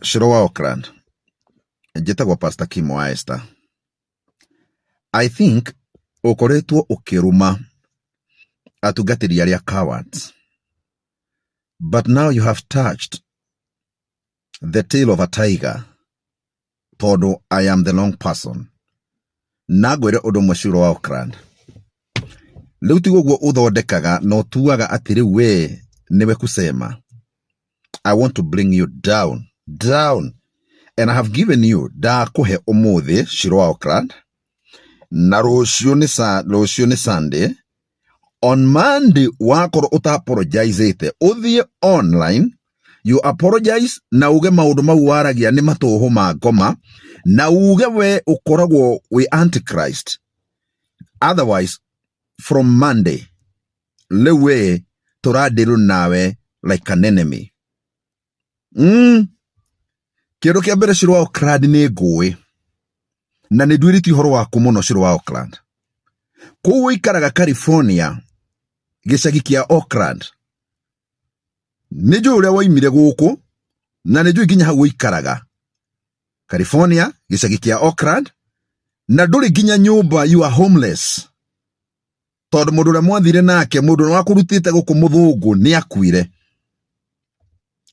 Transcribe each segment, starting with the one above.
Shiro wa Auckland. Njĩtagwo Pastor Kim wa Esther. I think ukoretwo ukiruma atungatĩri arĩa cowards. But now you have touched the tail of a tiger. Todo I am the wrong person. Nagwĩre ũndũ ũmwe Shiro wa Auckland. Rĩu ti guo uthondekaga no tuaga atĩ rĩu we niwe kusema. I want to bring you down. And I have given you kuhe umuthi Shiro wa Auckland. Na rũciũ nĩ Sunday. On Monday wakorwo uta-apologize-ĩte uthie online, you apologize na uge maũndũ mau waragia nĩ matũhũ ma ngoma, na uge we ukoragwo we antichrist. Otherwise, from Monday, rĩu we tũrandiru nawe like an enemy. Kĩndũ kĩa mbere Shiro wa Auckland nĩ ngũĩ, na nĩ nduĩrĩte ũhoro waku mũno Shiro wa Auckland. Kũu ikaraga California, gĩcagi kĩa Auckland. Nĩ njũĩ ũrĩa woimire gũkũ, na nĩ njũĩ nginya hau ikaraga. California, gĩcagi kĩa Auckland, na ndũrĩ nginya nyũmba, you are homeless. Tondũ mũndũ ũrĩa mwathire nake, mũndũ ũrĩa wakũrutĩte gũkũ mũthũngũ nĩ akuire.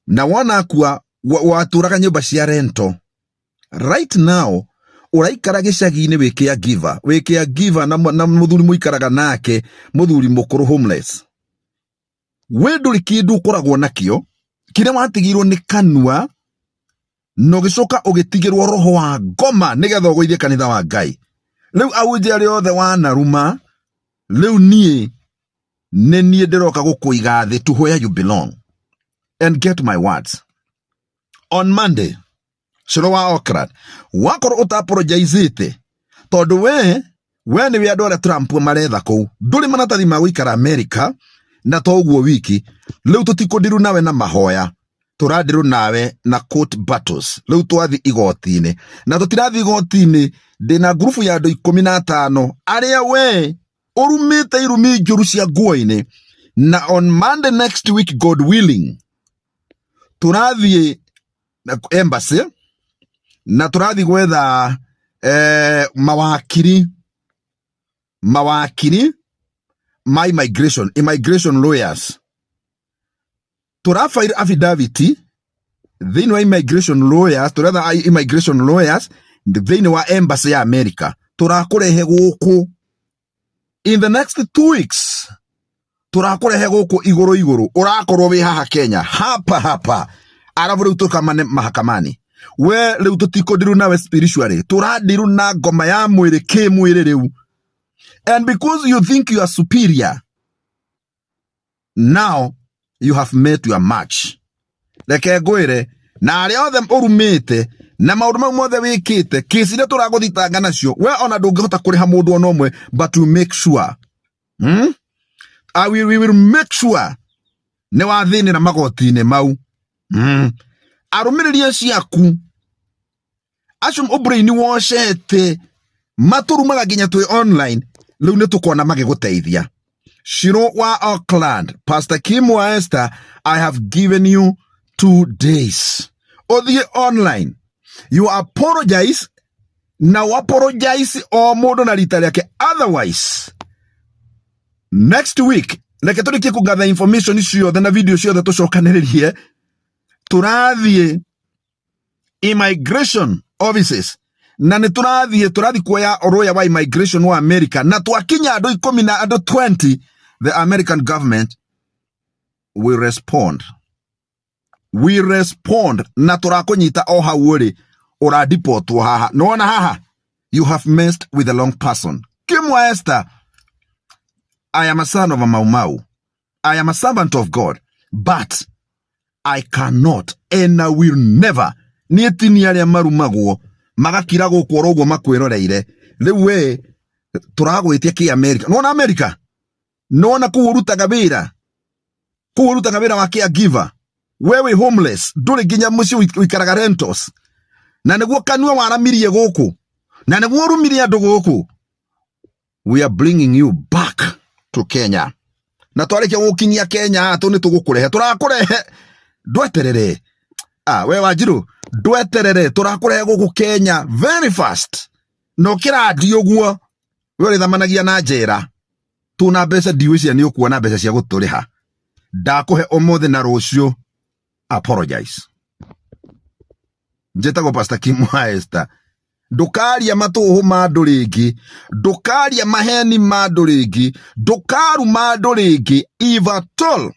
Na wona akua watũraga nyũmba cia rento. Right now, uraikara gĩcagi-inĩ wĩkĩa giver na mũthuri mũikaraga nake, mũthuri mũkũrũ homeless. We ndũrĩ kĩndũ ũkoragwo nakĩo, kĩrĩa watigirwo nĩ kanua, no gĩcoka ũgĩtigĩrwo roho wa ngoma nĩgetha ũgũithie kanitha wa Ngai. Rĩu aunjia rĩothe wanaruma, rĩu niĩ ndĩroka gũkũiga thĩ to where you belong. And get my words. On Monday, Shiro wa Auckland, wakorwo uta-apologize-ĩte, tondũ we nĩwe andũ arĩa Trump maretha kũu. Ndũrĩ maratathi ma gũikara America, na to ũguo wiki. Rĩu tũtikũndiru nawe na mahoya, tũrandiru nawe na court battles. Rĩu twathi igoti-inĩ, na tũtirathi igoti-inĩ ndĩna ngurubu ya andũ 15 arĩa we ũrumĩte irumi njũru cia nguo-inĩ. Na on Monday next week, God willing, tũrathiĩ embassy na tũrathiĩ gwetha mawakiri my immigration lawyers. Tũrafile affidavit thĩinĩ wa immigration lawyers thĩinĩ wa embassy ya America. Tũrakũrehe gũkũ in the next 2 weeks. Tũrakũrehe gũkũ igũrũ ũrakorwo wĩ haha Kenya hapa arabu rĩu tũkamane mahakamani. We rĩu tũtikũndiru nawe spiritually, tũrandiru na ngoma ya mwĩrĩ kĩmwĩrĩ rĩu. And because you think you are superior, now you have met your match. Reke ngwĩre na arĩa othe ũrumĩte na maũndũ mau mothe wĩkĩte, kĩsi iria tũragũthitanga nacio, we ona ndũngĩhota kũrĩha mũndũ ona ũmwe, but you make sure we will make sure nĩ wathĩnĩra magoti-inĩ mau. Arũmĩrĩria ciaku acio ũbrain woshete maturumaga nginya twĩ online, rĩu nĩ tũkona magĩgũteithia. Shiro wa Auckland, Pastor Kim wa Esther, I have given you 2 days. Ũthiĩ online, you apologize, na apologize o mũndũ na rita rĩake. Otherwise, next week, reke tũrĩkie kũgatha information ciothe na video ciothe tũcokanĩrĩrie, tũrathiĩ immigration offices, na nĩ tũrathiĩ kuoya oroya wa immigration wa America, na twakinya andũ 10 na andũ 20, the American government will respond. Na tũrakũnyita o hau ũrĩ ũradipotwo haha. Nona haha, you have messed with the wrong person. Kim wa Esther, I am a son of a Mau Mau. I am a servant of God, but I cannot and I will never nietini arĩa marumagwo magakira gũkũ ũguo makwĩroreire. Rĩu we tũragwĩtia kĩ America. Nona America, nona kũu ũrutaga wĩra wa caregiver. Wewe homeless, ndũrĩ nginya mũciĩ ũikaraga rentals, na nĩguo kanua waramirie gũkũ, na nĩguo ũrumirie andũ gũkũ. We are bringing you back to Kenya. Na twarĩkia gũkinyia Kenya, nĩ tũgũkũrehe, tũrakũrehe. Ndweterere, we Wanjiru ndweterere turakurehe guku Kenya very fast no kirandi uguo we rithamanagia na njera tuna mbeca ndiwicia ni ukuona mbeca cia guturiha ndakuhe umuthi na rucio apologize njetago Pastor Kim Esther ndukaria matuhu ma andu ringi ndukaria maheni ma andu ringi ndukaru ma andu ringi ivatol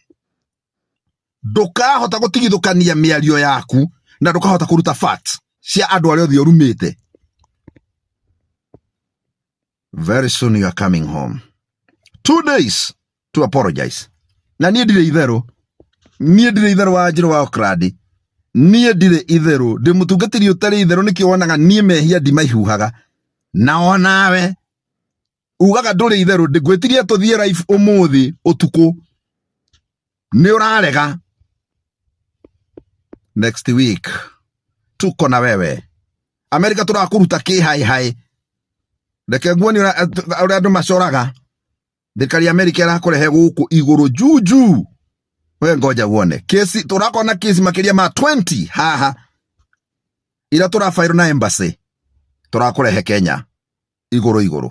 ndukahota gutigithukania miario yaku na ndukahota kuruta facts cia andu aria othi urumite. Very soon you are coming home. 2 days to apologize. Na niä ndire itherå wa Wanjiru wa Auckland niä ndire itherå ndä må tungatä utarä itherå nä kä wonaga niä mehia ndimaihuhaga na onawe ugaga ndå rä itherå ngwä tirie tå thiä live umuthi utuku nä å rarega. Next week tuko na wewe Amerika tå rakå ruta kä haihai reke nguoni å rä andå macoraga thirikari Amerika ĩrakå rehe gũkũ igũrũ juju we ngoja wone kesi turakona kesi makiria ma 20 haha ira turafairo na embassy turakå rehe Kenya igũrũ